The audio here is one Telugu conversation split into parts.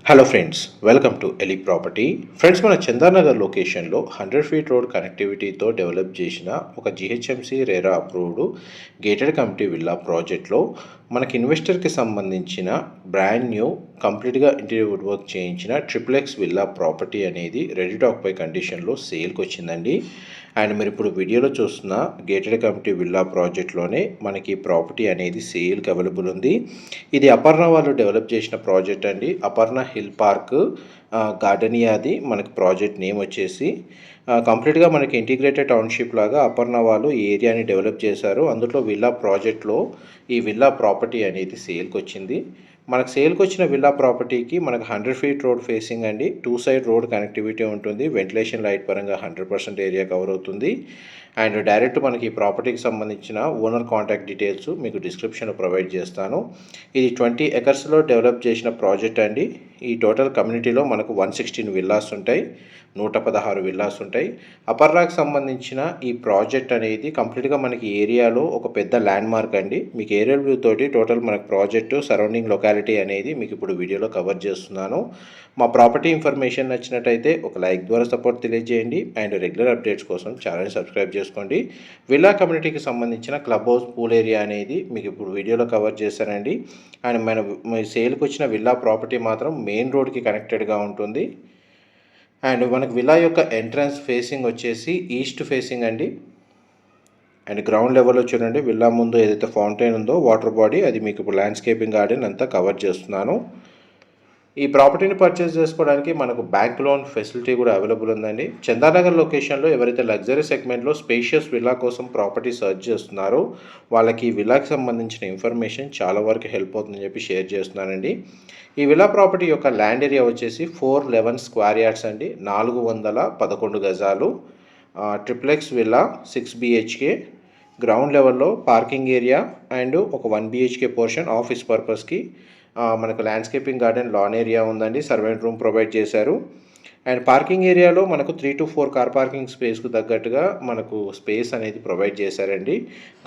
Hello friends, welcome to Eli property. Friends, మన చందానగర్ లొకేషన్లో 100 ఫీట్ రోడ్ కనెక్టివిటీతో డెవలప్ చేసిన ఒక GHMC RERA approved gated community villa ప్రాజెక్ట్లో మనకి ఇన్వెస్టర్కి సంబంధించిన బ్రాండ్ న్యూ కంప్లీట్గా ఇంటీరియర్ వుడ్ వర్క్ చేయించిన ట్రిప్లెక్స్ విల్లా ప్రాపర్టీ అనేది రెడీ టు ఆక్యుపై కండిషన్లో సేల్కి వచ్చిందండి. అండ్ మీరు ఇప్పుడు వీడియోలో చూస్తున్న గేటెడ్ కమ్యూనిటీ విల్లా ప్రాజెక్ట్లోనే మనకి ప్రాపర్టీ అనేది సేల్కి అవైలబుల్ ఉంది. ఇది అపర్ణ వాళ్ళు డెవలప్ చేసిన ప్రాజెక్ట్ అండి. అపర్ణ హిల్ పార్క్ గార్డెనియాది మనకి ప్రాజెక్ట్ నేమ్ వచ్చేసి. కంప్లీట్గా మనకి ఇంటిగ్రేటెడ్ టౌన్షిప్ లాగా అపర్ణ వాళ్ళు ఈ ఏరియాని డెవలప్ చేశారు. అందులో విల్లా ప్రాజెక్ట్లో ఈ విల్లా ప్రాపర్టీ అనేది సేల్కి వచ్చింది. మనకు సేల్కి వచ్చిన విల్లా ప్రాపర్టీకి మనకు 100 ఫీట్ రోడ్ ఫేసింగ్ అండి. 2 సైడ్ రోడ్ కనెక్టివిటీ ఉంటుంది. వెంటిలేషన్ లైట్ పరంగా 100% ఏరియా కవర్ అవుతుంది. అండ్ డైరెక్ట్ మనకి ఈ ప్రాపర్టీకి సంబంధించిన ఓనర్ కాంటాక్ట్ డీటెయిల్స్ మీకు డిస్క్రిప్షన్లో ప్రొవైడ్ చేస్తాను. ఇది 20 ఎకర్స్లో డెవలప్ చేసిన ప్రాజెక్ట్ అండి. ఈ టోటల్ కమ్యూనిటీలో మనకు 116 విల్లాస్ ఉంటాయి, 116 విల్లాస్ ఉంటాయి. అపర్రాకి సంబంధించిన ఈ ప్రాజెక్ట్ అనేది కంప్లీట్గా మనకి ఏరియాలో ఒక పెద్ద ల్యాండ్ మార్క్ అండి. మీకు ఏరియల్ వ్యూ తోటి టోటల్ మనకు ప్రాజెక్టు సరౌండింగ్ లొకాలిటీ అనేది మీకు ఇప్పుడు వీడియోలో కవర్ చేస్తున్నాను. మా ప్రాపర్టీ ఇన్ఫర్మేషన్ నచ్చినట్టయితే ఒక లైక్ ద్వారా సపోర్ట్ తెలియజేయండి. అండ్ రెగ్యులర్ అప్డేట్స్ కోసం ఛానల్ సబ్స్క్రైబ్ చేసుకోండి. విల్లా కమ్యూనిటీకి సంబంధించిన క్లబ్ హౌస్ పూల్ ఏరియా అనేది మీకు ఇప్పుడు వీడియోలో కవర్ చేశానండి. అండ్ మన సేల్కి వచ్చిన విల్లా ప్రాపర్టీ మాత్రం మెయిన్ రోడ్కి కనెక్టెడ్గా ఉంటుంది. అండ్ మనకు విల్లా యొక్క ఎంట్రన్స్ ఫేసింగ్ వచ్చేసి ఈస్ట్ ఫేసింగ్ అండి. అండ్ గ్రౌండ్ లెవెల్లో చూడండి, విల్లా ముందు ఏదైతే ఫౌంటైన్ ఉందో వాటర్ బాడీ, అది మీకు ఇప్పుడు ల్యాండ్స్కేపింగ్ గార్డెన్ అంతా కవర్ చేస్తున్నాను. ఈ ప్రాపర్టీని పర్చేస్ చేసుకోవడానికి మనకు బ్యాంక్ లోన్ ఫెసిలిటీ కూడా అవైలబుల్ ఉందండి. చందానగర్ లొకేషన్లో ఎవరైతే లగ్జరీ సెగ్మెంట్లో స్పేషియస్ విల్లా కోసం ప్రాపర్టీ సర్చ్ చేస్తున్నారో వాళ్ళకి ఈ విల్లాకి సంబంధించిన ఇన్ఫర్మేషన్ చాలా వరకు హెల్ప్ అవుతుందని చెప్పి షేర్ చేస్తున్నానండి. ఈ విల్లా ప్రాపర్టీ యొక్క ల్యాండ్ ఏరియా వచ్చేసి 411 స్క్వేర్ యార్డ్స్ అండి, 411 గజాలు. Triplex villa 6 BHK. గ్రౌండ్ లెవెల్లో పార్కింగ్ ఏరియా అండ్ ఒక 1 BHK పోర్షన్ ఆఫీస్ పర్పస్కి. మనకు ల్యాండ్స్కేపింగ్ గార్డెన్ లాన్ ఏరియా ఉందండి. సర్వెంట్ రూమ్ ప్రొవైడ్ చేశారు. అండ్ పార్కింగ్ ఏరియాలో మనకు 3 to 4 కార్ పార్కింగ్ స్పేస్కు తగ్గట్టుగా మనకు స్పేస్ అనేది ప్రొవైడ్ చేశారండి.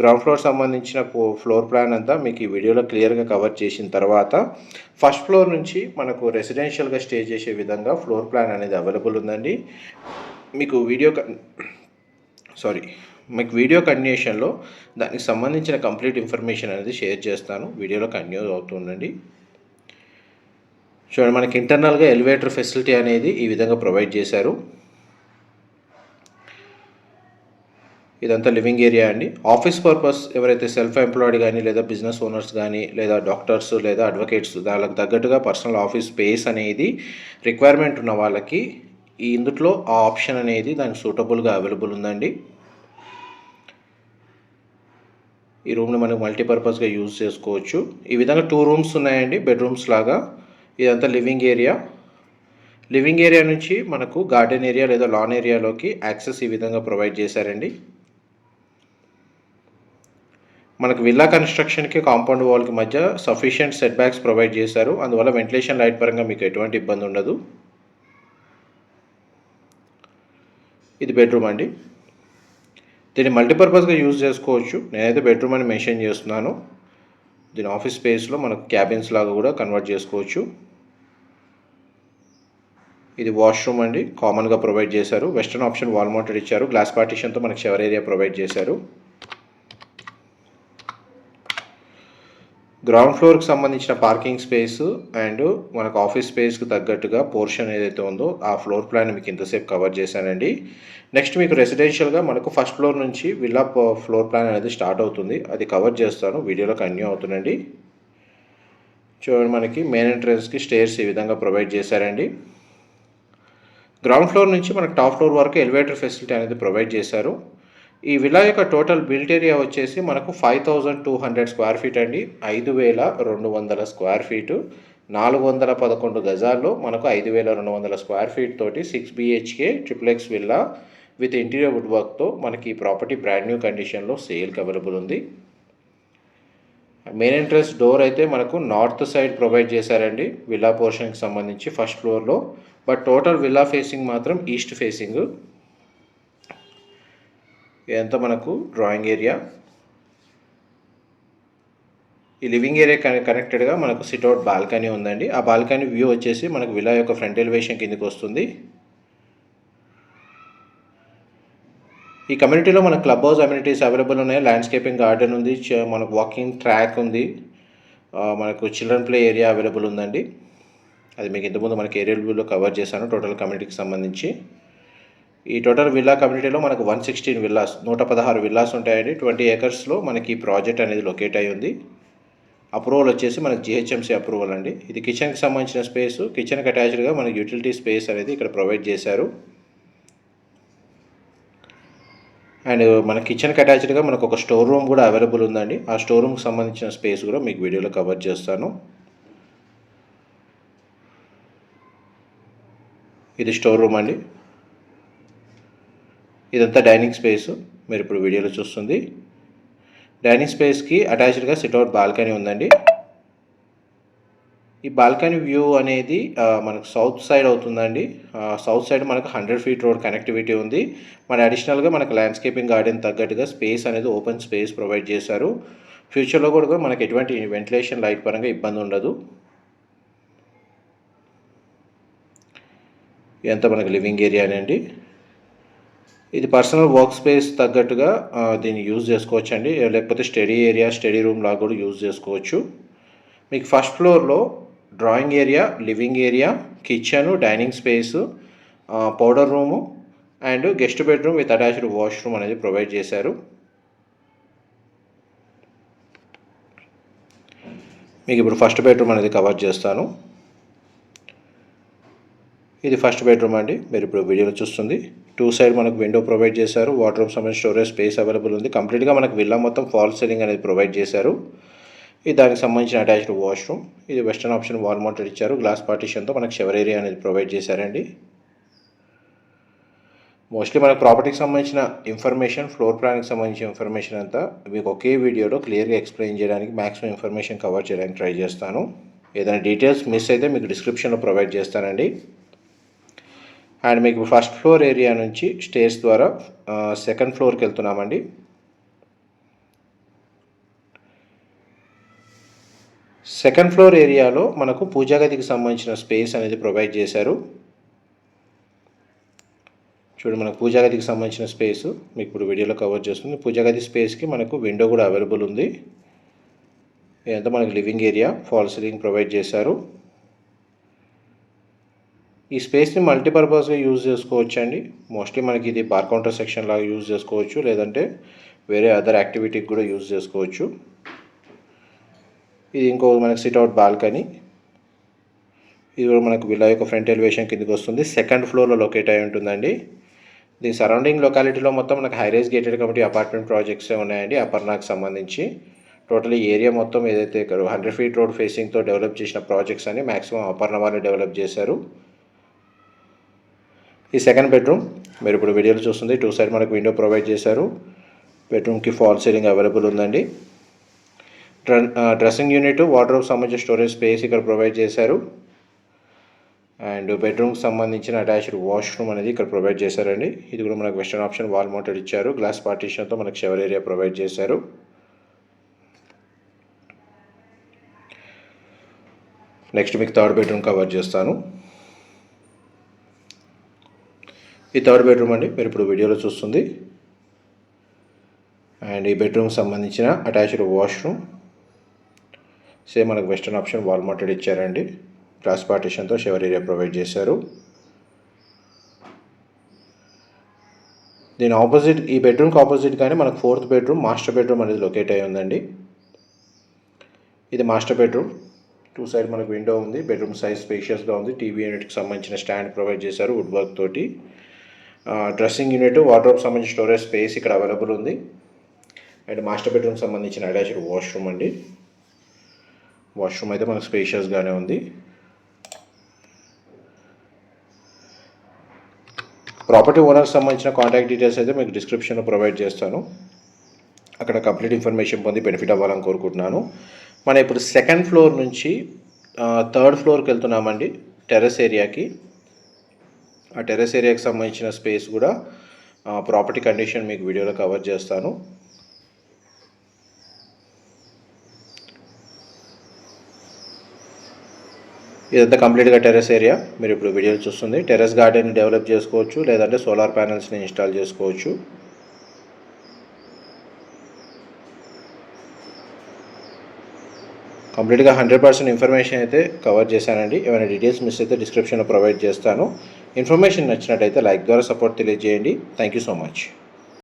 గ్రౌండ్ ఫ్లోర్ సంబంధించిన ఫ్లోర్ ప్లాన్ అంతా మీకు ఈ వీడియోలో క్లియర్గా కవర్ చేసిన తర్వాత ఫస్ట్ ఫ్లోర్ నుంచి మనకు రెసిడెన్షియల్గా స్టే చేసే విధంగా ఫ్లోర్ ప్లాన్ అనేది అవైలబుల్ ఉందండి. మీకు వీడియో కంటిన్యూషన్లో దానికి సంబంధించిన కంప్లీట్ ఇన్ఫర్మేషన్ అనేది షేర్ చేస్తాను. వీడియోలో కంటిన్యూ అవుతుందండి. చూడండి, మనకి ఇంటర్నల్గా ఎలివేటర్ ఫెసిలిటీ అనేది ఈ విధంగా ప్రొవైడ్ చేశారు. ఇదంతా లివింగ్ ఏరియా అండి. ఆఫీస్ పర్పస్ ఎవరైతే సెల్ఫ్ ఎంప్లాయిడ్ కానీ లేదా బిజినెస్ ఓనర్స్ కానీ లేదా డాక్టర్స్ లేదా అడ్వకేట్స్ దానికి తగ్గట్టుగా పర్సనల్ ఆఫీస్ స్పేస్ అనేది రిక్వైర్మెంట్ ఉన్న వాళ్ళకి ఇందులో ఆ ఆప్షన్ అనేది దానికి సూటబుల్గా అవైలబుల్ ఉందండి. ఈ రూమ్ని మనకు మల్టీపర్పస్గా యూజ్ చేసుకోవచ్చు. ఈ విధంగా 2 రూమ్స్ ఉన్నాయండి, బెడ్రూమ్స్ లాగా. ఇదంతా లివింగ్ ఏరియా. లివింగ్ ఏరియా నుంచి మనకు గార్డెన్ ఏరియా లేదా లాన్ ఏరియాలోకి యాక్సెస్ ఈ విధంగా ప్రొవైడ్ చేశారండి. మనకు విల్లా కన్స్ట్రక్షన్కి కాంపౌండ్ వాల్కి మధ్య సఫిషియంట్ సెట్ బ్యాక్స్ ప్రొవైడ్ చేశారు. అందువల్ల వెంటిలేషన్ లైట్ పరంగా మీకు ఎటువంటి ఇబ్బంది ఉండదు. ఇది బెడ్రూమ్ అండి. దీన్ని మల్టీపర్పస్గా యూజ్ చేసుకోవచ్చు. నేనైతే బెడ్రూమ్ అని మెన్షన్ చేస్తున్నాను. దీని ఆఫీస్ స్పేస్లో మనకు క్యాబిన్స్ లాగా కూడా కన్వర్ట్ చేసుకోవచ్చు. ఇది వాష్రూమ్ అండి, కామన్గా ప్రొవైడ్ చేశారు. వెస్టర్న్ ఆప్షన్ వాల్ మౌంటెడ్ ఇచ్చారు. గ్లాస్ పార్టిషన్తో మనకు షవర్ ఏరియా ప్రొవైడ్ చేశారు. గ్రౌండ్ ఫ్లోర్కి సంబంధించిన పార్కింగ్ స్పేస్ అండ్ మనకు ఆఫీస్ స్పేస్కి తగ్గట్టుగా పోర్షన్ ఏదైతే ఉందో ఆ ఫ్లోర్ ప్లాన్ మీకు ఇంతసేపు కవర్ చేశానండి. నెక్స్ట్ మీకు రెసిడెన్షియల్గా మనకు ఫస్ట్ ఫ్లోర్ నుంచి విల్లా ఫ్లోర్ ప్లాన్ అనేది స్టార్ట్ అవుతుంది. అది కవర్ చేస్తాను, వీడియోలో కంటిన్యూ అవుతుందండి. చూడండి, మనకి మెయిన్ ఎంట్రన్స్కి స్టేర్స్ ఈ విధంగా ప్రొవైడ్ చేశారండి. గ్రౌండ్ ఫ్లోర్ నుంచి మనకు టాప్ ఫ్లోర్ వరకు ఎలివేటర్ ఫెసిలిటీ అనేది ప్రొవైడ్ చేశారు. ఈ విల్లా యొక్క టోటల్ బిల్ట్ ఏరియా వచ్చేసి మనకు 5200 స్క్వేర్ ఫీట్ అండి. 5200 స్క్వేర్ ఫీటు, 411 గజాల్లో మనకు 5200 స్క్వేర్ ఫీట్ తోటి 6 BHK triplex villa with interior wood వర్క్తో మనకి ఈ ప్రాపర్టీ బ్రాండ్ న్యూ కండిషన్లో సేల్కి అవైలబుల్ ఉంది. మెయిన్ ఎంట్రన్స్ డోర్ అయితే మనకు నార్త్ సైడ్ ప్రొవైడ్ చేశారండి విల్లా పోర్షన్కి సంబంధించి ఫస్ట్ ఫ్లోర్లో. బట్ టోటల్ విల్లా ఫేసింగ్ మాత్రం ఈస్ట్ ఫేసింగ్. ఇదంతా మనకు డ్రాయింగ్ ఏరియా. ఈ లివింగ్ ఏరియా కనెక్టెడ్గా మనకు సిట్అవుట్ బాల్కనీ ఉందండి. ఆ బాల్కనీ వ్యూ వచ్చేసి మనకు విలా యొక్క ఫ్రంట్ ఎలివేషన్ కిందకి వస్తుంది. ఈ కమ్యూనిటీలో మనకు క్లబ్ హౌస్ అమ్యూనిటీస్ అవైలబుల్ ఉన్నాయి. ల్యాండ్స్కేపింగ్ గార్డెన్ ఉంది, మనకు వాకింగ్ ట్రాక్ ఉంది, మనకు చిల్డ్రన్ ప్లే ఏరియా అవైలబుల్ ఉందండి. అది మీకు ఇంతకుముందు మనకి ఏరియల్ వ్యూలో కవర్ చేశాను టోటల్ కమ్యూనిటీకి సంబంధించి. ఈ టోటల్ విల్లా కమ్యూనిటీలో మనకు 116 విల్లాస్ 116 విల్లాస్ ఉంటాయండి. 20 ఏకర్స్లో మనకి ఈ ప్రాజెక్ట్ అనేది లొకేట్ అయి ఉంది. అప్రూవల్ వచ్చేసి మనకి జిహెచ్ఎంసీ అప్రూవల్ అండి. ఇది కిచెన్కి సంబంధించిన స్పేస్. కిచెన్కి అటాచ్డ్గా మనకి యూటిలిటీ స్పేస్ అనేది ఇక్కడ ప్రొవైడ్ చేశారు. అండ్ మన కిచెన్కి అటాచ్డ్గా మనకు ఒక స్టోర్ రూమ్ కూడా అవైలబుల్ ఉందండి. ఆ స్టోర్ రూమ్కి సంబంధించిన స్పేస్ కూడా మీకు వీడియోలో కవర్ చేస్తాను. ఇది స్టోర్ రూమ్ అండి. ఇదంతా డైనింగ్ స్పేస్ మీరు ఇప్పుడు వీడియోలో చూస్తుంది. డైనింగ్ స్పేస్కి అటాచ్డ్గా సిట్అవుట్ బాల్కనీ ఉందండి. ఈ బాల్కనీ వ్యూ అనేది మనకు సౌత్ సైడ్ అవుతుందండి. సౌత్ సైడ్ మనకు 100 ఫీట్ రోడ్ కనెక్టివిటీ ఉంది. మన అడిషనల్గా మనకు ల్యాండ్స్కేపింగ్ గార్డెన్ తగ్గట్టుగా స్పేస్ అనేది ఓపెన్ స్పేస్ ప్రొవైడ్ చేశారు. ఫ్యూచర్లో కూడా మనకు ఎటువంటి వెంటిలేషన్ లైట్ పరంగా ఇబ్బంది ఉండదు. ఇదంతా మనకు లివింగ్ ఏరియానండి. ఇది పర్సనల్ వర్క్ స్పేస్ తగ్గట్టుగా దీన్ని యూజ్ చేసుకోవచ్చు అండి. లేకపోతే స్టడీ ఏరియా, స్టడీ రూమ్ లాగా కూడా యూజ్ చేసుకోవచ్చు. మీకు ఫస్ట్ ఫ్లోర్లో drawing area, living area, kitchen, dining space, powder room and guest bedroom with attached washroom అనేది ప్రొవైడ్ చేశారు. మీకు ఇప్పుడు ఫస్ట్ బెడ్రూమ్ అనేది కవర్ చేస్తాను. ఇది ఫస్ట్ బెడ్రూమ్ అండి. మీరు ఇప్పుడు వీడియోలో చూస్తుంది. 2 సైడ్ మనకు విండో ప్రొవైడ్ చేశారు. వాటర్ సంబంధించిన స్టోరేజ్ స్పేస్ అవైలబుల్ ఉంది. కంప్లీట్గా మనకు విల్లా మొత్తం ఫాల్ సీలింగ్ అనేది ప్రొవైడ్ చేశారు. ఇది దానికి సంబంధించిన అటాచ్డ్ వాష్రూమ్. ఇది వెస్టర్న్ ఆప్షన్ వాల్ మౌంటెడ్ ఇచ్చారు. గ్లాస్ పార్టీషన్తో మనకు షవర్ ఏరియా అనేది ప్రొవైడ్ చేశారండి. మోస్ట్లీ మనకు ప్రాపర్టీకి సంబంధించిన ఇన్ఫర్మేషన్, ఫ్లోర్ ప్లాన్కి సంబంధించిన ఇన్ఫర్మేషన్ అంతా మీకు ఒకే వీడియోలో క్లియర్గా ఎక్స్ప్లెయిన్ చేయడానికి మ్యాక్సిమం ఇన్ఫర్మేషన్ కవర్ చేయడానికి ట్రై చేస్తాను. ఏదైనా డీటెయిల్స్ మిస్ అయితే మీకు డిస్క్రిప్షన్లో ప్రొవైడ్ చేస్తానండి. అండ్ మీకు ఫస్ట్ ఫ్లోర్ ఏరియా నుంచి స్టేర్స్ ద్వారా సెకండ్ ఫ్లోర్కి వెళ్తున్నామండి. సెకండ్ ఫ్లోర్ ఏరియాలో మనకు పూజా గదికి సంబంధించిన స్పేస్ అనేది ప్రొవైడ్ చేశారు. చూడండి, మనకు పూజా గదికి సంబంధించిన స్పేస్ మీకు ఇప్పుడు వీడియోలో కవర్ చేస్తుంది. పూజా గది స్పేస్కి మనకు విండో కూడా అవైలబుల్ ఉంది. ఇదంతా మనకు living area, fall ceiling provide చేశారు. ఈ స్పేస్ని మల్టీపర్పస్గా యూజ్ చేసుకోవచ్చు అండి. మోస్ట్లీ మనకి ఇది బార్ కౌంటర్ సెక్షన్ లాగా యూజ్ చేసుకోవచ్చు, లేదంటే వేరే అదర్ యాక్టివిటీకి కూడా యూజ్ చేసుకోవచ్చు. ఇది ఇంకో మనకు సిట్అవుట్ బాల్కనీ. ఇది కూడా మనకు విల్లా యొక్క ఫ్రంట్ ఎలివేషన్ కిందకి వస్తుంది. సెకండ్ ఫ్లోర్లో లొకేట్ అయి ఉంటుందండి. దీని సరౌండింగ్ లొకాలిటీలో మొత్తం మనకు హైరైజ్ గేటెడ్ కమ్యూనిటీ అపార్ట్మెంట్ ప్రాజెక్ట్సే ఉన్నాయండి. అపర్ణాకి సంబంధించి టోటల్ ఏరియా మొత్తం ఏదైతే 100 ఫీట్ రోడ్ ఫేసింగ్తో డెవలప్ చేసిన ప్రాజెక్ట్స్ అని మ్యాక్సిమం అపర్ణ వాళ్ళు డెవలప్ చేశారు. ఈ సెకండ్ బెడ్రూమ్ మీరు ఇప్పుడు వీడియోలో చూస్తుంది. 2 సైడ్ మనకు విండో ప్రొవైడ్ చేశారు. బెడ్రూమ్కి ఫాల్ సీలింగ్ అవైలబుల్ ఉందండి. డ్రెస్సింగ్ యూనిట్, వార్డ్రోబ్ సంబంధించిన స్టోరేజ్ స్పేస్ ఇక్కడ ప్రొవైడ్ చేశారు. అండ్ బెడ్రూమ్కి సంబంధించిన అటాచ్డ్ వాష్రూమ్ అనేది ఇక్కడ ప్రొవైడ్ చేశారండి. ఇది కూడా మనకు వెస్టర్న్ ఆప్షన్ వాల్ మౌంటెడ్ ఇచ్చారు. గ్లాస్ పార్టీషన్తో మనకు షవర్ ఏరియా ప్రొవైడ్ చేశారు. నెక్స్ట్ మీకు థర్డ్ బెడ్రూమ్ కవర్ చేస్తాను. ఈ థర్డ్ బెడ్రూమ్ అండి, మీరు ఇప్పుడు వీడియోలో చూస్తుంది. అండ్ ఈ బెడ్రూమ్కి సంబంధించిన అటాచ్డ్ వాష్రూమ్ సేమ్ మనకు వెస్టర్న్ ఆప్షన్ వాల్ మౌంటెడ్ ఇచ్చారండి. గ్లాస్ పార్టీషన్తో షవర్ ఏరియా ప్రొవైడ్ చేశారు. దీని ఆపోజిట్, ఈ బెడ్రూమ్కి ఆపోజిట్ కానీ మనకు ఫోర్త్ బెడ్రూమ్, మాస్టర్ బెడ్రూమ్ అనేది లొకేట్ అయి ఉందండి. ఇది మాస్టర్ బెడ్రూమ్. 2 సైడ్ మనకు విండో ఉంది. బెడ్రూమ్ సైజ్ స్పేషియస్గా ఉంది. టీవీ యూనిట్కి సంబంధించిన స్టాండ్ ప్రొవైడ్ చేశారు వుడ్ వర్క్ తోటి. డ్రెస్సింగ్ యూనిట్, వార్డ్రోబ్ సంబంధించిన స్టోరేజ్ స్పేస్ ఇక్కడ అవైలబుల్ ఉంది. అండ్ మాస్టర్ బెడ్రూమ్కి సంబంధించిన అటాచ్డ్ వాష్రూమ్ అండి. వాష్రూమ్ అయితే మనకు స్పేషియస్గానే ఉంది. ప్రాపర్టీ ఓనర్కి సంబంధించిన కాంటాక్ట్ డీటెయిల్స్ అయితే మీకు డిస్క్రిప్షన్లో ప్రొవైడ్ చేస్తాను. అక్కడ కంప్లీట్ ఇన్ఫర్మేషన్ పొంది బెనిఫిట్ అవ్వాలని కోరుకుంటున్నాను. మనం ఇప్పుడు సెకండ్ ఫ్లోర్ నుంచి థర్డ్ ఫ్లోర్కి వెళ్తున్నామండి, టెర్రస్ ఏరియాకి. ఆ టెర్రస్ ఏరియాకి సంబంధించిన స్పేస్ కూడా ప్రాపర్టీ కండిషన్ మీకు వీడియోలో కవర్ చేస్తాను. ఇదంతా కంప్లీట్గా టెర్రస్ ఏరియా. మీరు ఇప్పుడు వీడియోలు చూస్తుంది టెర్రస్ గార్డెన్ డెవలప్ చేసుకోవచ్చు, లేదంటే సోలార్ ప్యానెల్స్ని ఇన్స్టాల్ చేసుకోవచ్చు. కంప్లీట్గా 100% ఇన్ఫర్మేషన్ అయితే కవర్ చేశానండి. ఏమైనా డీటెయిల్స్ మిస్ అయితే డిస్క్రిప్షన్లో ప్రొవైడ్ చేస్తాను. ఇన్ఫర్మేషన్ నచ్చినట్టయితే లైక్ ద్వారా సపోర్ట్ తెలియజేయండి. Thank you so much.